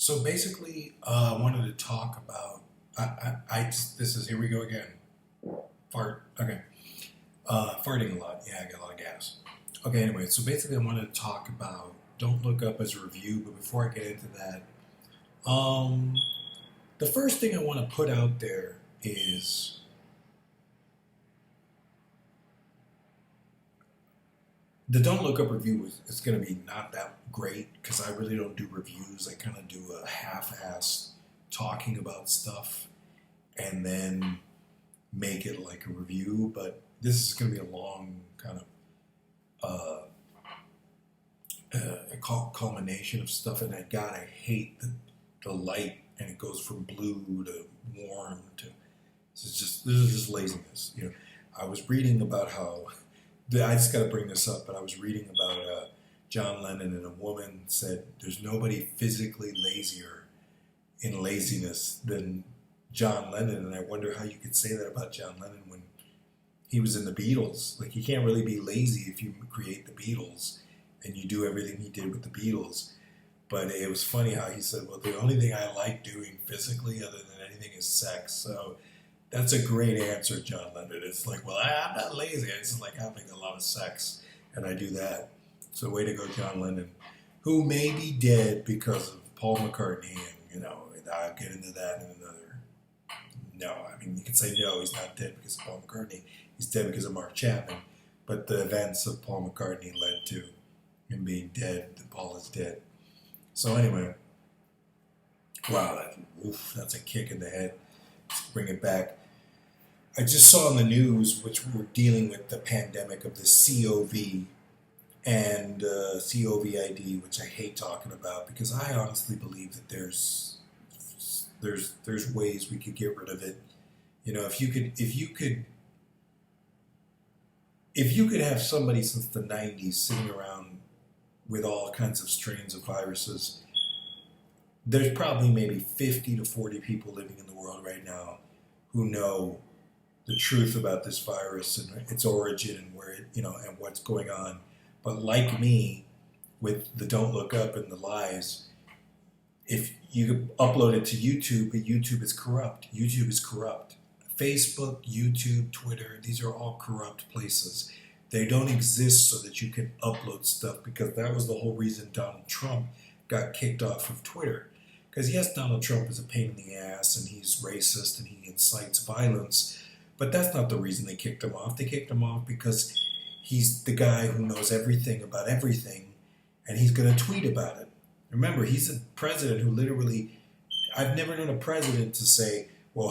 So basically, I wanted to talk about. This is here we go again. Fart. Okay. Farting a lot. Yeah, I got a lot of gas. Okay. Anyway, so basically, I wanted to talk about Don't Look Up as a review. But before I get into that, um, the first thing I want to put out there is the Don't Look Up review is going to be not that great because I really don't do reviews. I kind of do a half-ass talking about stuff and then make it like a review. But this is going to be a long kind of culmination of stuff. And I hate the light, and it goes from blue to warm to. This is just laziness. I was reading about how I just got to bring this up, but I was reading about John Lennon, and a woman said there's nobody physically lazier in laziness than John Lennon, and I wonder how you could say that about John Lennon when he was in the Beatles. Like, you can't really be lazy if you create the Beatles and you do everything he did with the Beatles. But it was funny how he said, well, the only thing I like doing physically other than anything is sex. So that's a great answer, John Lennon. It's like, well, I'm not lazy. I just like having a lot of sex, and I do that. So way to go, John Lennon, who may be dead because of Paul McCartney, and, I'll get into that in another. No, I mean, you can say no, he's not dead because of Paul McCartney. He's dead because of Mark Chapman. But the events of Paul McCartney led to him being dead. That Paul is dead. So anyway, wow, that's a kick in the head. Let's bring it back. I just saw in the news, which we're dealing with the pandemic of the COVID and COVID, which I hate talking about because I honestly believe that there's ways we could get rid of it. If you could have somebody since the 90s sitting around with all kinds of strains of viruses, there's probably maybe 50 to 40 people living in the world right now who know the truth about this virus and its origin and where it, and what's going on. But like me, with the Don't Look Up and the lies, if you upload it to YouTube, but YouTube is corrupt. YouTube is corrupt. Facebook, YouTube, Twitter, these are all corrupt places. They don't exist so that you can upload stuff, because that was the whole reason Donald Trump got kicked off of Twitter. Because yes, Donald Trump is a pain in the ass and he's racist and he incites violence, but that's not the reason they kicked him off. They kicked him off because he's the guy who knows everything about everything, and he's going to tweet about it. Remember, he's a president who literally, I've never known a president to say, well,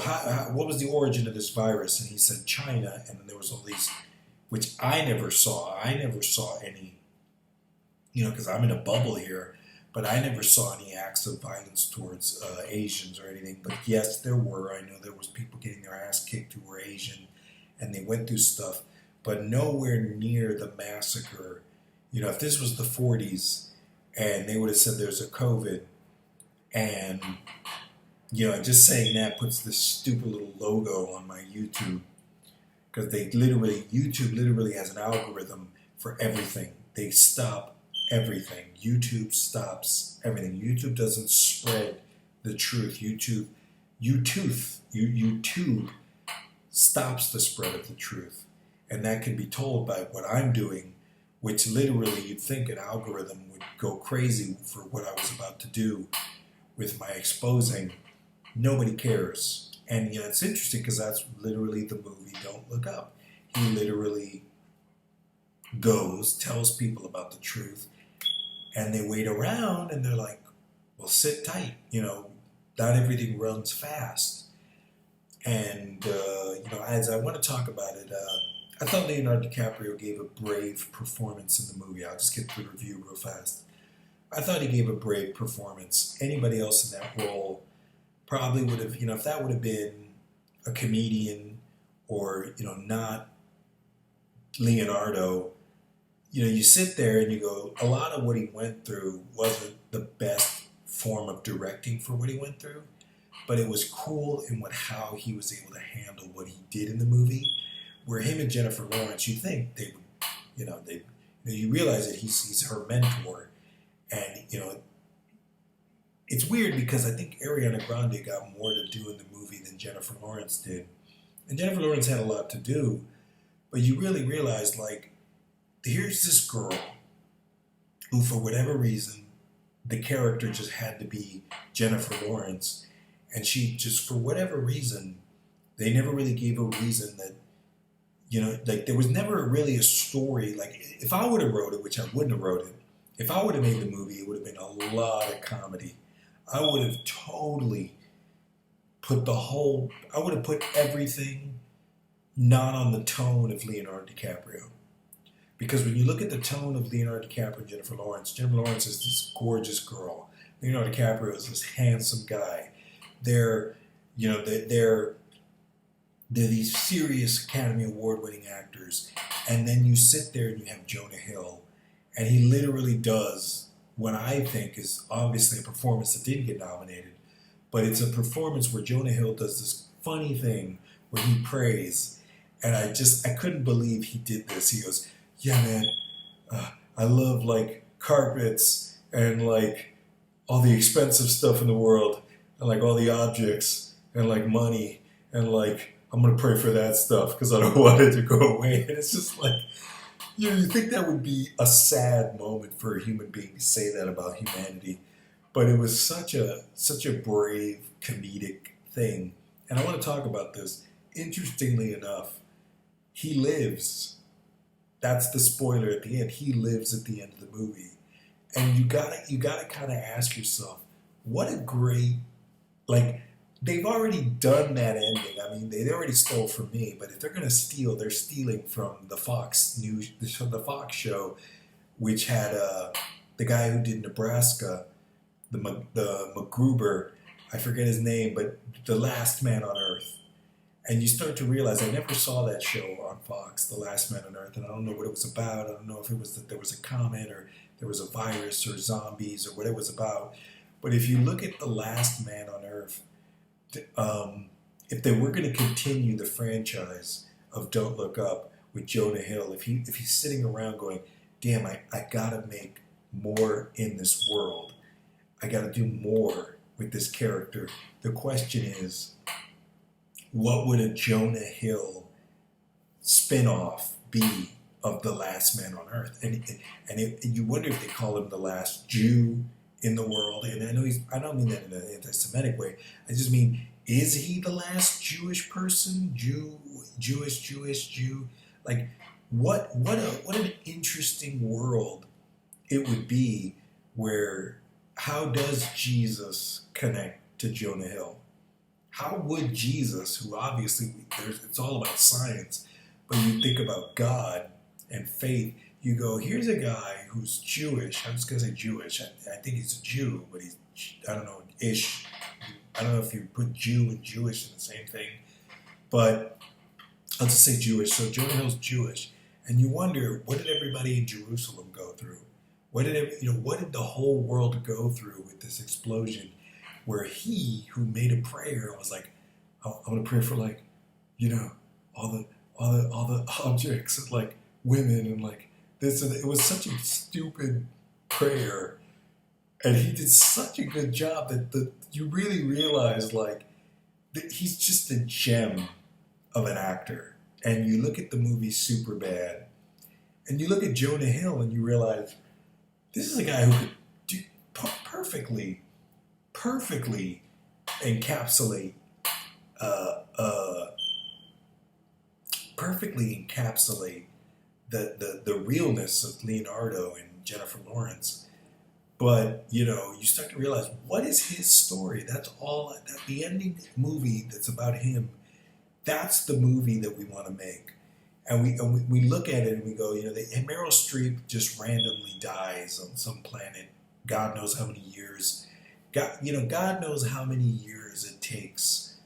what was the origin of this virus? And he said China, and then there was all these, which I never saw. I never saw any, because I'm in a bubble here, but I never saw any acts of violence towards Asians or anything. But yes, there were. I know there was people getting their ass kicked who were Asian, and they went through stuff, but nowhere near the massacre. If this was the 40s, and they would have said there's a COVID, and, just saying that puts this stupid little logo on my YouTube, because YouTube literally has an algorithm for everything. They stop everything. YouTube stops everything. YouTube doesn't spread the truth. YouTube stops the spread of the truth. And that can be told by what I'm doing, which literally you'd think an algorithm would go crazy for what I was about to do with my exposing. Nobody cares. And it's interesting because that's literally the movie Don't Look Up. He literally tells people about the truth, and they wait around and they're like, well, sit tight. Not everything runs fast. And, as I want to talk about it, I thought Leonardo DiCaprio gave a brave performance in the movie. I'll just get through the review real fast. I thought he gave a brave performance. Anybody else in that role probably would have, if that would have been a comedian or, not Leonardo, you sit there and you go, a lot of what he went through wasn't the best form of directing for what he went through, but it was cool in how he was able to handle what he did in the movie. Where him and Jennifer Lawrence, you think they would, you realize that he's her mentor, and it's weird because I think Ariana Grande got more to do in the movie than Jennifer Lawrence did. And Jennifer Lawrence had a lot to do, but you really realize, like, here's this girl who, for whatever reason, the character just had to be Jennifer Lawrence. And she just, for whatever reason, they never really gave a reason that, like, there was never really a story. Like, if I would have wrote it, which I wouldn't have wrote it, if I would have made the movie, it would have been a lot of comedy. I would have totally I would have put everything not on the tone of Leonardo DiCaprio. Because when you look at the tone of Leonardo DiCaprio and Jennifer Lawrence is this gorgeous girl. Leonardo DiCaprio is this handsome guy. They're these serious Academy Award-winning actors. And then you sit there and you have Jonah Hill, and he literally does what I think is obviously a performance that didn't get nominated, but it's a performance where Jonah Hill does this funny thing where he prays, and I couldn't believe he did this. He goes, yeah, man, I love, like, carpets and, like, all the expensive stuff in the world and, like, all the objects and, like, money and, like, I'm going to pray for that stuff because I don't want it to go away. And it's just like, you think that would be a sad moment for a human being to say that about humanity. But it was such a brave, comedic thing. And I want to talk about this. Interestingly enough, he lives. That's the spoiler at the end. He lives at the end of the movie. And you gotta kind of ask yourself, what a great, like, they've already done that ending. I mean, they already stole from me, but if they're going to steal, they're stealing from the Fox show, which had the guy who did Nebraska, the MacGruber, I forget his name, but The Last Man on Earth. And you start to realize, I never saw that show on Fox, The Last Man on Earth, and I don't know what it was about. I don't know if it was that there was a comet or there was a virus or zombies or what it was about. But if you look at The Last Man on Earth, if they were going to continue the franchise of Don't Look Up with Jonah Hill, if he's sitting around going, damn, I got to make more in this world. I got to do more with this character. The question is, what would a Jonah Hill spin-off be of The Last Man on Earth? And you wonder if they call him the last Jew in the world. And I don't mean that in an anti-Semitic way. I just mean, is he the last Jewish person? Jewish Jew? Like, what an interesting world it would be where, how does Jesus connect to Jonah Hill? How would Jesus, who obviously, it's all about science, but you think about God and faith, you go, here's a guy who's Jewish. I'm just going to say Jewish. I think he's a Jew, but he's, I don't know, ish. I don't know if you put Jew and Jewish in the same thing, but I'll just say Jewish. So Jonah Hill's Jewish. And you wonder, what did everybody in Jerusalem go through? What did the whole world go through with this explosion where he, who made a prayer, was like, I'm going to pray for, like, all the objects and, like, women and, like, this, and it was such a stupid prayer, and he did such a good job that you really realize, like, that he's just a gem of an actor. And you look at the movie Superbad, and you look at Jonah Hill, and you realize this is a guy who could do perfectly encapsulate the realness of Leonardo and Jennifer Lawrence. But, you start to realize, what is his story? That's all, the ending movie that's about him, that's the movie that we want to make. And we look at it and we go, and Meryl Streep just randomly dies on some planet. God knows how many years. God knows how many years it takes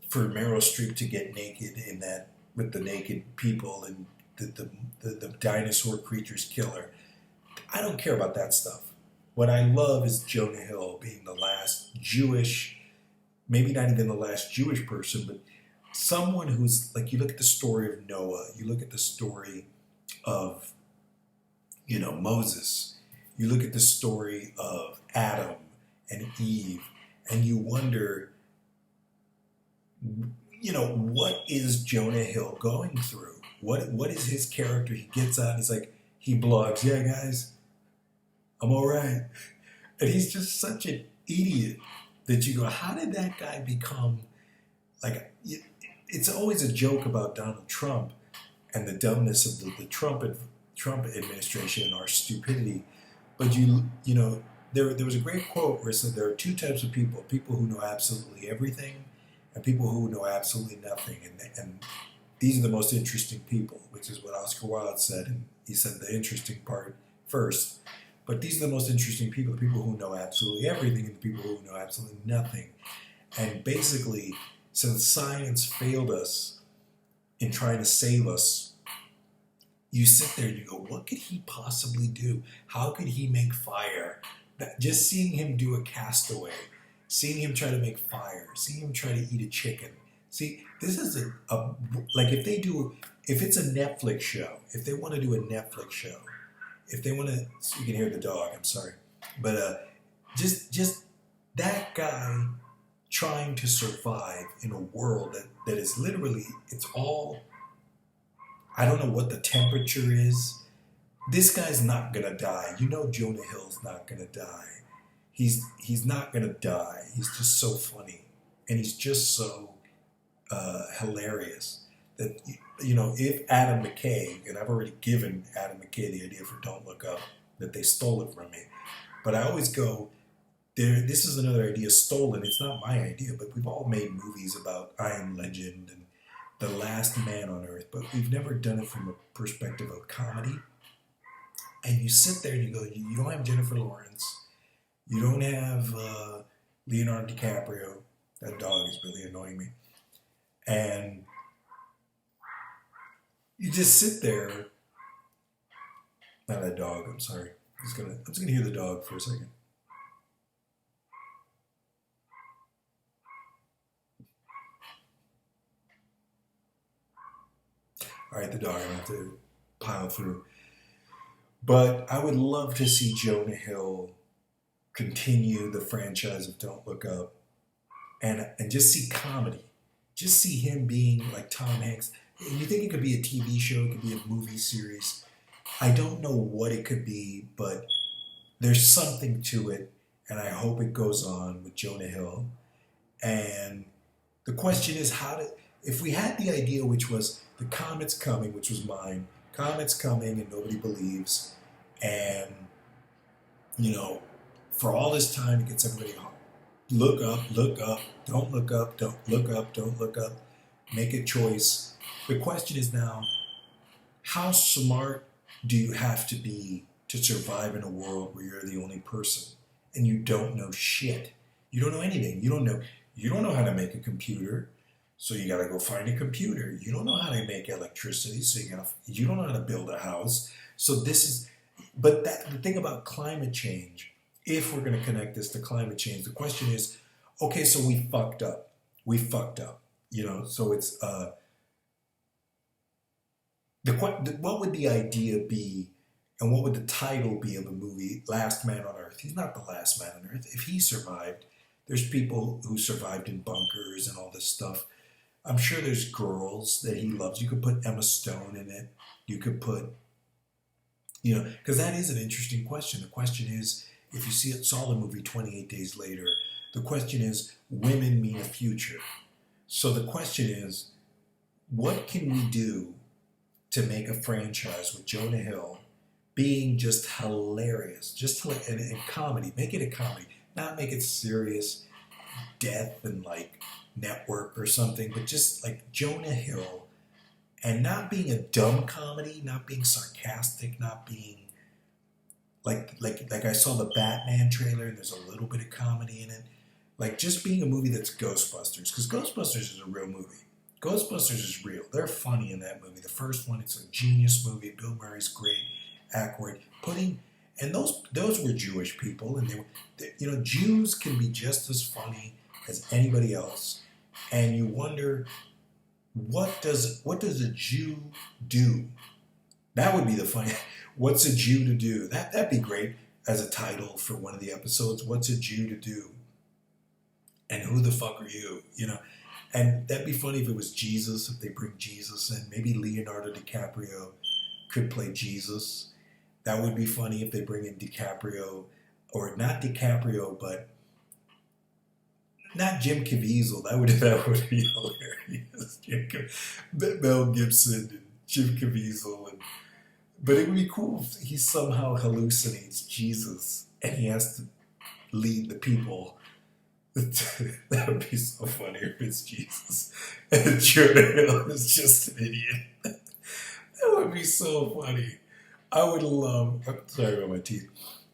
for Meryl Streep to get naked in that, with the naked people and the dinosaur creatures kill her. I don't care about that stuff. What I love is Jonah Hill being the last Jewish, maybe not even the last Jewish person, but someone who's, like, you look at the story of Noah, you look at the story of, Moses, you look at the story of Adam and Eve, and you wonder, what is Jonah Hill going through? What is his character? He gets out, he's like, he blogs, yeah, guys, I'm all right. And he's just such an idiot that you go, how did that guy become, like, it's always a joke about Donald Trump and the dumbness of the Trump administration and our stupidity. But there was a great quote where it said there are two types of people who know absolutely everything and people who know absolutely nothing. And these are the most interesting people, which is what Oscar Wilde said. And he said the interesting part first. But these are the most interesting people, the people who know absolutely everything and the people who know absolutely nothing. And basically, since science failed us in trying to save us, you sit there and you go, what could he possibly do? How could he make fire? Just seeing him do a castaway, seeing him try to make fire, seeing him try to eat a chicken. See, this is like if it's a Netflix show, if they want to do a Netflix show, if they want to, you can hear the dog, I'm sorry. But just that guy trying to survive in a world that is literally, it's all, I don't know what the temperature is. This guy's not going to die. Jonah Hill's not going to die. He's not going to die. He's just so funny. And he's just so hilarious that, if Adam McKay, and I've already given Adam McKay the idea for Don't Look Up, that they stole it from me. But I always go, this is another idea stolen. It's not my idea, but we've all made movies about I Am Legend and The Last Man on Earth, but we've never done it from a perspective of comedy. And you sit there and you go, you don't have Jennifer Lawrence. You don't have Leonardo DiCaprio. That dog is really annoying me. And you just sit there. Not that dog, I'm sorry. I'm just gonna hear the dog for a second. All right, the dog, I'm gonna have to pile through. But I would love to see Jonah Hill continue the franchise of Don't Look Up and just see comedy. Just see him being like Tom Hanks. And you think it could be a TV show, it could be a movie series. I don't know what it could be, but there's something to it, and I hope it goes on with Jonah Hill. And the question is, if we had the idea, which was the comet's coming, which was mine, comet's coming and nobody believes, and for all this time it gets everybody look up, don't look up, don't look up, don't look up, make a choice. The question is now, how smart do you have to be to survive in a world where you're the only person and you don't know shit? You don't know anything. You don't know how to make a computer, so you gotta go find a computer. You don't know how to make electricity, so you don't know how to build a house. So but the thing about climate change, if we're gonna connect this to climate change, the question is, okay, so we fucked up. So it's what would the idea be, and what would the title be of a movie? Last Man on Earth. He's not the last man on Earth. If he survived, there's people who survived in bunkers and all this stuff. I'm sure there's girls that he loves. You could put Emma Stone in it. You could put, because that is an interesting question. The question is, if you saw the movie 28 Days Later, the question is, women mean a future. So the question is, what can we do to make a franchise with Jonah Hill being just hilarious, and comedy? Make it a comedy, not make it serious, death and like Network or something, but just like Jonah Hill, and not being a dumb comedy, not being sarcastic, not being like I saw the Batman trailer and there's a little bit of comedy in it, like just being a movie that's Ghostbusters, because Ghostbusters is a real movie. Ghostbusters is real. They're funny in that movie. The first one, it's a genius movie. Bill Murray's great. Aykroyd and those were Jewish people, and Jews can be just as funny as anybody else. And you wonder, what does a Jew do? That would be the funny. What's a Jew to do? That'd be great. as a title for one of the episodes. What's a Jew to do? And who the fuck are you? You know, and that'd be funny if it was Jesus, if they bring Jesus in. Maybe Leonardo DiCaprio could play Jesus. That would be funny if they bring in DiCaprio, or not DiCaprio, but not Jim Caviezel. That would be hilarious. Mel Gibson and Jim Caviezel, but it would be cool if he somehow hallucinates Jesus and he has to lead the people. That would be so funny if it's Jesus and Jonah Hill is just an idiot. That would be so funny. I would love. I'm sorry about my teeth.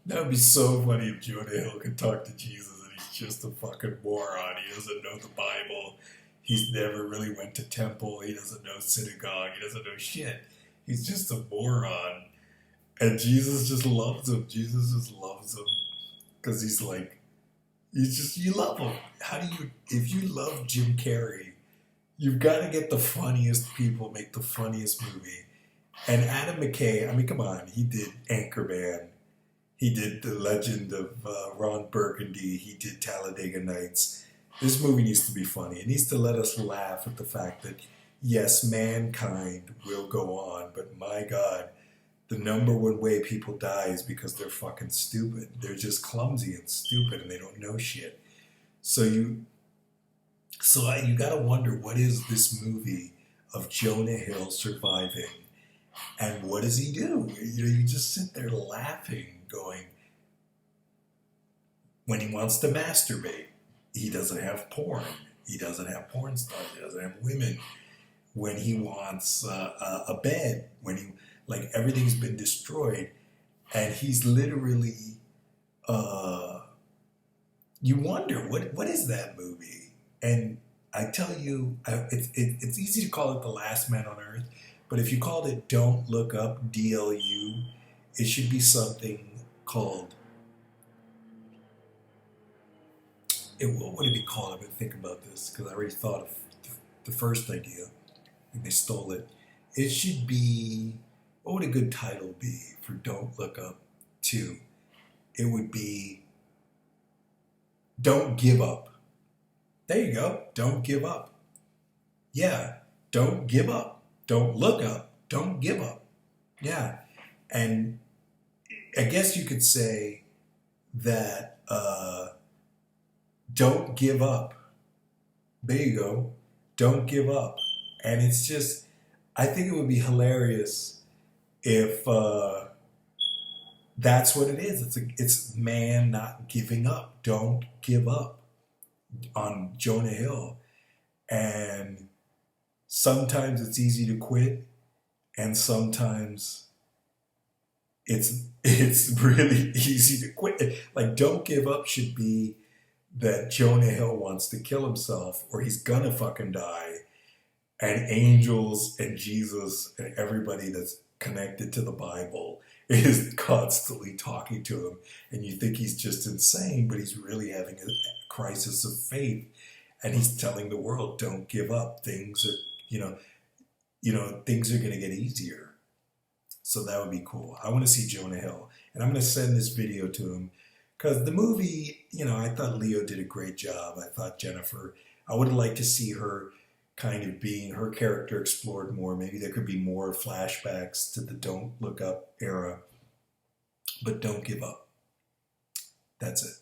That would be so funny if Jonah Hill could talk to Jesus and he's just a fucking moron. He doesn't know the Bible. He's never really went to temple. He doesn't know synagogue. He doesn't know shit. He's just a moron. And Jesus just loves him. Jesus just loves him. Because he's like, you love him. How do you, if you love Jim Carrey, you've got to get the funniest people, make the funniest movie. And Adam McKay, I mean, come on, he did Anchorman. He did The Legend of Ron Burgundy. He did Talladega Nights. This movie needs to be funny. It needs to let us laugh at the fact that, yes, mankind will go on, but my God, the number one way people die is because they're fucking stupid. They're just clumsy and stupid and they don't know shit. So you gotta wonder, what is this movie of Jonah Hill surviving? And what does he do? You know, you just sit there laughing, going, when he wants to masturbate, he doesn't have porn. He doesn't have porn stars. He doesn't have women. When he wants a bed, when he, like, everything's been destroyed, and he's literally, you wonder, what is that movie? And I tell you, it's easy to call it The Last Man on Earth, but if you called it Don't Look Up, DLU, it should be something called, what would it be called? I've been thinking about this because I already thought of the first idea and they stole it. It should be, what would a good title be for Don't Look Up 2? It would be Don't Give Up. There you go. Don't give up. Yeah. Don't give up. Don't look up. Don't give up. Yeah. And I guess you could say that don't give up. There you go. Don't give up. And it's just, I think it would be hilarious if that's what it is. It's man not giving up. Don't give up on Jonah Hill. And sometimes it's easy to quit, and sometimes it's really easy to quit. Like, don't give up should be that Jonah Hill wants to kill himself or he's gonna fucking die, and angels and Jesus and everybody that's connected to the Bible is constantly talking to him, and you think he's just insane, but he's really having a crisis of faith, and he's telling the world, don't give up. Things are, things are going to get easier. So that would be cool. I want to see Jonah Hill, and I'm going to send this video to him because the movie, I thought Leo did a great job. I thought Jennifer, I would have liked to see her kind of being her character explored more. Maybe there could be more flashbacks to the Don't Look Up era, but don't give up. That's it.